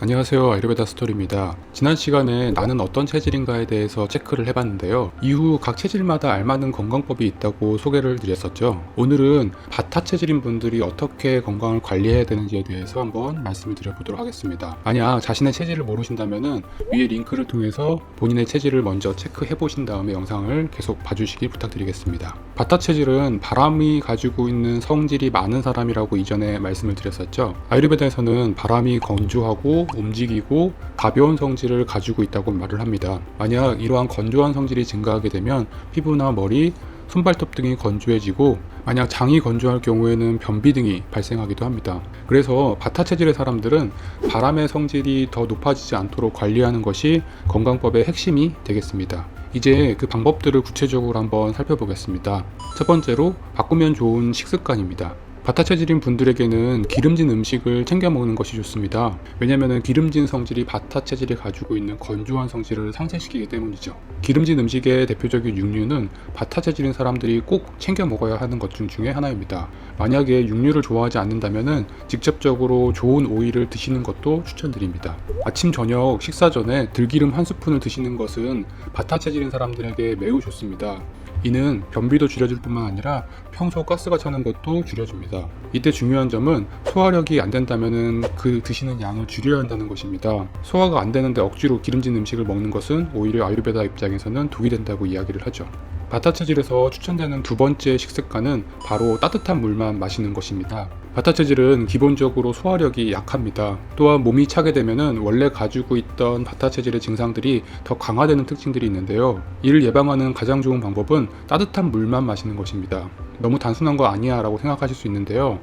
안녕하세요, 아유르베다 스토리입니다. 지난 시간에 나는 어떤 체질인가에 대해서 체크를 해봤는데요. 이후 각 체질마다 알맞은 건강법이 있다고 소개를 드렸었죠. 오늘은 바타 체질인 분들이 어떻게 건강을 관리해야 되는지에 대해서 한번 말씀을 드려보도록 하겠습니다. 만약 자신의 체질을 모르신다면 위에 링크를 통해서 본인의 체질을 먼저 체크해 보신 다음에 영상을 계속 봐주시길 부탁드리겠습니다. 바타 체질은 바람이 가지고 있는 성질이 많은 사람이라고 이전에 말씀을 드렸었죠. 아유르베다에서는 바람이 건조하고 움직이고 가벼운 성질을 가지고 있다고 말을 합니다. 만약 이러한 건조한 성질이 증가하게 되면 피부나 머리, 손발톱 등이 건조해지고 만약 장이 건조할 경우에는 변비 등이 발생하기도 합니다. 그래서 바타 체질의 사람들은 바람의 성질이 더 높아지지 않도록 관리하는 것이 건강법의 핵심이 되겠습니다. 이제 그 방법들을 구체적으로 한번 살펴보겠습니다. 첫 번째로 바꾸면 좋은 식습관입니다. 바타 체질인 분들에게는 기름진 음식을 챙겨 먹는 것이 좋습니다. 왜냐하면 기름진 성질이 바타 체질이 가지고 있는 건조한 성질을 상쇄시키기 때문이죠. 기름진 음식의 대표적인 육류는 바타 체질인 사람들이 꼭 챙겨 먹어야 하는 것 중에 하나입니다. 만약에 육류를 좋아하지 않는다면 직접적으로 좋은 오일을 드시는 것도 추천드립니다. 아침 저녁 식사 전에 들기름 한 스푼을 드시는 것은 바타 체질인 사람들에게 매우 좋습니다. 이는 변비도 줄여줄 뿐만 아니라 평소 가스가 차는 것도 줄여줍니다. 이때 중요한 점은 소화력이 안 된다면 그 드시는 양을 줄여야 한다는 것입니다. 소화가 안 되는데 억지로 기름진 음식을 먹는 것은 오히려 아유르베다 입장에서는 독이 된다고 이야기를 하죠. 바타 체질에서 추천되는 두 번째 식습관은 바로 따뜻한 물만 마시는 것입니다. 바타 체질은 기본적으로 소화력이 약합니다. 또한 몸이 차게 되면 원래 가지고 있던 바타 체질의 증상들이 더 강화되는 특징들이 있는데요. 이를 예방하는 가장 좋은 방법은 따뜻한 물만 마시는 것입니다. 너무 단순한 거 아니야 라고 생각하실 수 있는데요.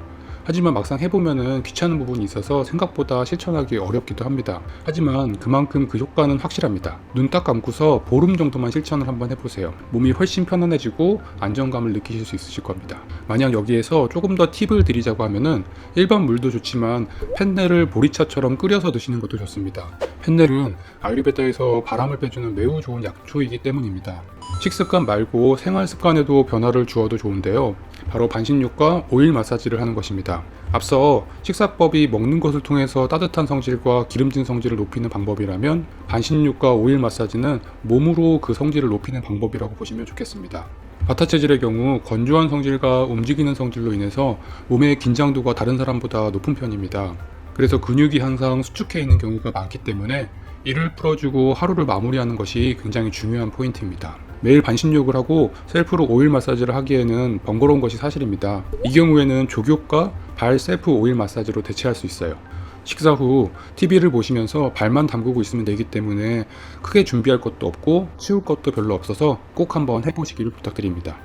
하지만 막상 해보면은 귀찮은 부분이 있어서 생각보다 실천하기 어렵기도 합니다. 하지만 그만큼 그 효과는 확실합니다. 눈 딱 감고서 보름 정도만 실천을 한번 해보세요. 몸이 훨씬 편안해지고 안정감을 느끼실 수 있으실 겁니다. 만약 여기에서 조금 더 팁을 드리자고 하면은 일반 물도 좋지만 펜넬을 보리차처럼 끓여서 드시는 것도 좋습니다. 펜넬은 아유르베다에서 바람을 빼주는 매우 좋은 약초이기 때문입니다. 식습관 말고 생활 습관에도 변화를 주어도 좋은데요. 바로 반신욕과 오일 마사지를 하는 것입니다. 앞서 식사법이 먹는 것을 통해서 따뜻한 성질과 기름진 성질을 높이는 방법이라면 반신욕과 오일 마사지는 몸으로 그 성질을 높이는 방법이라고 보시면 좋겠습니다. 바타 체질의 경우 건조한 성질과 움직이는 성질로 인해서 몸의 긴장도가 다른 사람보다 높은 편입니다. 그래서 근육이 항상 수축해 있는 경우가 많기 때문에 이를 풀어주고 하루를 마무리하는 것이 굉장히 중요한 포인트입니다. 매일 반신욕을 하고 셀프로 오일 마사지를 하기에는 번거로운 것이 사실입니다. 이 경우에는 족욕과 발 셀프 오일 마사지로 대체할 수 있어요. 식사 후 TV를 보시면서 발만 담그고 있으면 되기 때문에 크게 준비할 것도 없고 치울 것도 별로 없어서 꼭 한번 해보시기를 부탁드립니다.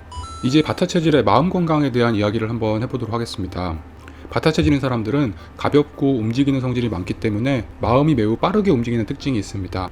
이제 바타 체질의 마음 건강에 대한 이야기를 한번 해보도록 하겠습니다. 바타 체질인 사람들은 가볍고 움직이는 성질이 많기 때문에 마음이 매우 빠르게 움직이는 특징이 있습니다.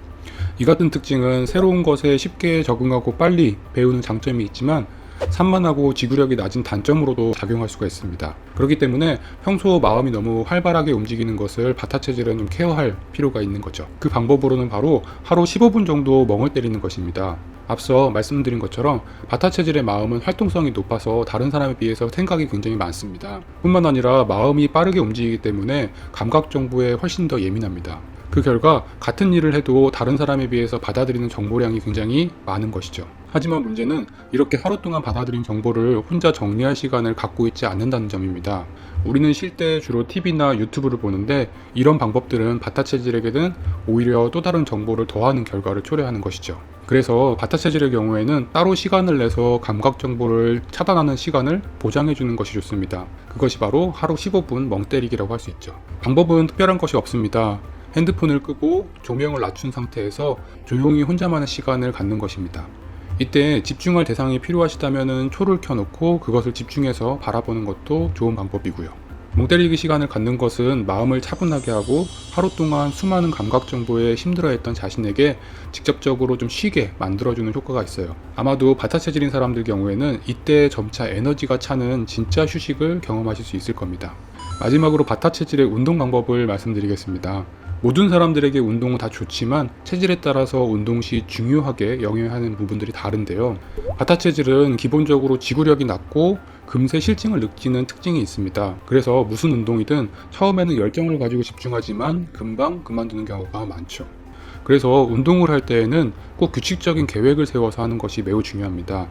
이 같은 특징은 새로운 것에 쉽게 적응하고 빨리 배우는 장점이 있지만 산만하고 지구력이 낮은 단점으로도 작용할 수가 있습니다. 그렇기 때문에 평소 마음이 너무 활발하게 움직이는 것을 바타 체질은 좀 케어할 필요가 있는 거죠. 그 방법으로는 바로 하루 15분 정도 멍을 때리는 것입니다. 앞서 말씀드린 것처럼 바타 체질의 마음은 활동성이 높아서 다른 사람에 비해서 생각이 굉장히 많습니다. 뿐만 아니라 마음이 빠르게 움직이기 때문에 감각 정보에 훨씬 더 예민합니다. 그 결과 같은 일을 해도 다른 사람에 비해서 받아들이는 정보량이 굉장히 많은 것이죠. 하지만 문제는 이렇게 하루 동안 받아들인 정보를 혼자 정리할 시간을 갖고 있지 않는다는 점입니다. 우리는 쉴 때 주로 TV나 유튜브를 보는데 이런 방법들은 바타 체질에게는 오히려 또 다른 정보를 더하는 결과를 초래하는 것이죠. 그래서 바타 체질의 경우에는 따로 시간을 내서 감각 정보를 차단하는 시간을 보장해 주는 것이 좋습니다. 그것이 바로 하루 15분 멍 때리기라고 할 수 있죠. 방법은 특별한 것이 없습니다. 핸드폰을 끄고 조명을 낮춘 상태에서 조용히 혼자만의 시간을 갖는 것입니다. 이때 집중할 대상이 필요하시다면 초를 켜놓고 그것을 집중해서 바라보는 것도 좋은 방법이고요. 멍 때리기 시간을 갖는 것은 마음을 차분하게 하고 하루 동안 수많은 감각 정보에 힘들어했던 자신에게 직접적으로 좀 쉬게 만들어주는 효과가 있어요. 아마도 바타 체질인 사람들 경우에는 이때 점차 에너지가 차는 진짜 휴식을 경험하실 수 있을 겁니다. 마지막으로 바타 체질의 운동 방법을 말씀드리겠습니다. 모든 사람들에게 운동은 다 좋지만 체질에 따라서 운동 시 중요하게 영향하는 부분들이 다른데요. 바타 체질은 기본적으로 지구력이 낮고 금세 실증을 느끼는 특징이 있습니다. 그래서 무슨 운동이든 처음에는 열정을 가지고 집중하지만 금방 그만두는 경우가 많죠. 그래서 운동을 할 때에는 꼭 규칙적인 계획을 세워서 하는 것이 매우 중요합니다.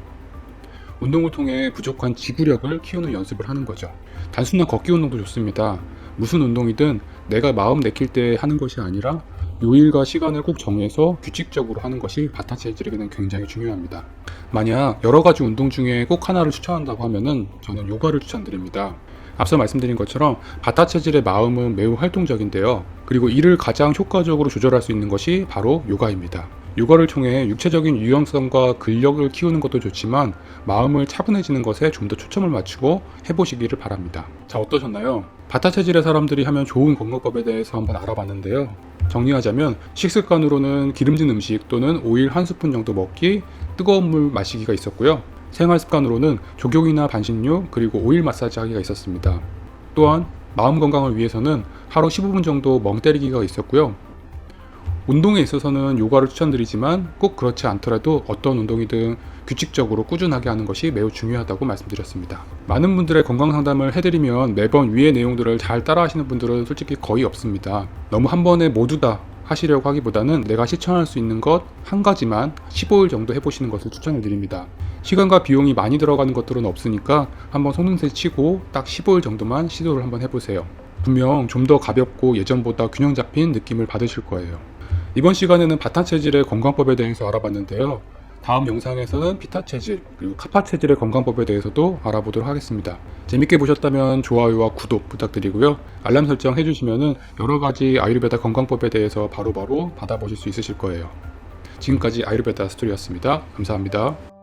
운동을 통해 부족한 지구력을 키우는 연습을 하는 거죠. 단순한 걷기 운동도 좋습니다. 무슨 운동이든 내가 마음 내킬 때 하는 것이 아니라 요일과 시간을 꼭 정해서 규칙적으로 하는 것이 바타 체질에게는 굉장히 중요합니다. 만약 여러 가지 운동 중에 꼭 하나를 추천한다고 하면은 저는 요가를 추천드립니다. 앞서 말씀드린 것처럼 바타 체질의 마음은 매우 활동적인데요. 그리고 이를 가장 효과적으로 조절할 수 있는 것이 바로 요가입니다. 요가를 통해 육체적인 유연성과 근력을 키우는 것도 좋지만 마음을 차분해지는 것에 좀 더 초점을 맞추고 해보시기를 바랍니다. 자, 어떠셨나요? 바타 체질의 사람들이 하면 좋은 건강법에 대해서 한번 알아봤는데요. 정리하자면 식습관으로는 기름진 음식 또는 오일 한 스푼 정도 먹기, 뜨거운 물 마시기가 있었고요. 생활습관으로는 족욕이나 반신욕 그리고 오일 마사지 하기가 있었습니다. 또한 마음 건강을 위해서는 하루 15분 정도 멍 때리기가 있었고요. 운동에 있어서는 요가를 추천드리지만 꼭 그렇지 않더라도 어떤 운동이든 규칙적으로 꾸준하게 하는 것이 매우 중요하다고 말씀드렸습니다. 많은 분들의 건강 상담을 해드리면 매번 위의 내용들을 잘 따라 하시는 분들은 솔직히 거의 없습니다. 너무 한 번에 모두 다 하시려고 하기보다는 내가 실천할 수 있는 것 한 가지만 15일 정도 해보시는 것을 추천해 드립니다. 시간과 비용이 많이 들어가는 것들은 없으니까 한번 속눈새 치고 딱 15일 정도만 시도를 한번 해보세요. 분명 좀 더 가볍고 예전보다 균형 잡힌 느낌을 받으실 거예요. 이번 시간에는 바타 체질의 건강법에 대해서 알아봤는데요. 다음 영상에서는 피타 체질 그리고 카파 체질의 건강법에 대해서도 알아보도록 하겠습니다. 재밌게 보셨다면 좋아요와 구독 부탁드리고요. 알람 설정 해주시면 여러가지 아유르베다 건강법에 대해서 바로바로 받아보실 수 있으실 거예요. 지금까지 아유르베다 스토리였습니다. 감사합니다.